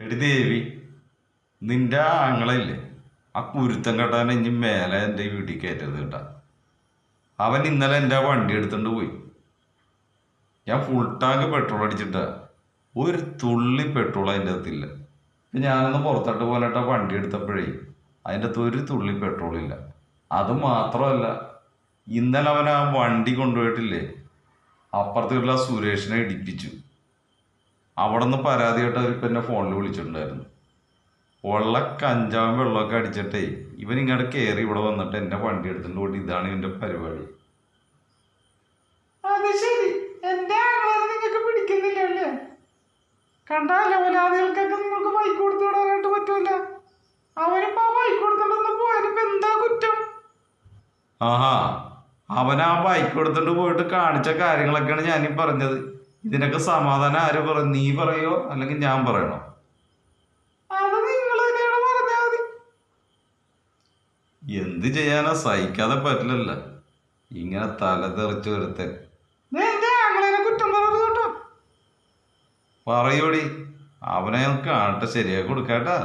എടി ദേവി, നിന്റെ ആങ്ങളയില്ലേ ആ കുരുത്തം കെട്ടാൻ ഇനി മേലെ എൻ്റെ വീട്ടിൽ കയറ്റരുത് കേട്ടാ. അവൻ ഇന്നലെ എൻ്റെ വണ്ടി എടുത്തുകൊണ്ട് പോയി. ഞാൻ ഫുൾ ടാങ്ക് പെട്രോൾ അടിച്ചിട്ടാ, ഒരു തുള്ളി പെട്രോൾ അതിൻ്റെ അകത്തില്ല. ഇപ്പം ഞാനൊന്ന് പുറത്തോട്ട് പോലെട്ടാ വണ്ടി എടുത്തപ്പോഴേ അതിൻ്റെ അകത്ത് ഒരു തുള്ളി പെട്രോൾ ഇല്ല. അത് മാത്രമല്ല, ഇന്നലെ അവൻ ആ വണ്ടി കൊണ്ടുപോയിട്ടില്ലേ അപ്പുറത്തുള്ള സുരേഷിനെ ഇടിപ്പിച്ചു. അവിടെ നിന്ന് പരാതിയായിട്ട് അവരിപ്പോൾ എന്നെ ഫോണിൽ വിളിച്ചിട്ടുണ്ടായിരുന്നു. ഉള്ള കഞ്ചാവും വെള്ളമൊക്കെ അടിച്ചിട്ടേ ഇവൻ ഇങ്ങോട്ട് കയറി ഇവിടെ വന്നിട്ട് എന്നെ വണ്ടി എടുത്തിട്ട് പോയിട്ട് ഇതാണ് ഇവൻ്റെ പരിപാടി. അത് ശരി, എന്റെ ആങ്ങളെ നിങ്ങൾക്ക് പിടിക്കുന്നില്ലല്ലേ? കണ്ടാലോ ഒരാളുകൾക്കൊക്കെ നിങ്ങൾക്ക് ബൈക്ക് കൊടുത്തു വിടാനായിട്ട് പറ്റൂല. അവനിപ്പോ ആ ബൈക്ക് കൊടുത്തിട്ടൊന്ന് പോയതിപ്പോ എന്താ കുറ്റം? ആഹാ, അവൻ ആ ബൈക്ക് എടുത്തിട്ട് പോയിട്ട് കാണിച്ച കാര്യങ്ങളൊക്കെയാണ് ഞാനീ പറഞ്ഞത്. ഇതിനൊക്കെ സമാധാനം ആര് പറയും? നീ പറയോ അല്ലെങ്കിൽ ഞാൻ പറയണോ? അത് നിങ്ങൾ തന്നെയാണ് പറഞ്ഞാൽ മതി. എന്ത് ചെയ്യാനാ, സഹിക്കാതെ പറ്റില്ലല്ലോ ഇങ്ങനെ തല തെറിച്ച് വരുത്തൻ. എന്റെ ആങ്ങളെ കുറ്റം പറഞ്ഞു കേട്ടോ. പറയൂടി, അവനെ കാണട്ടെ, ശരിയാക്കി കൊടുക്കാട്ടാ.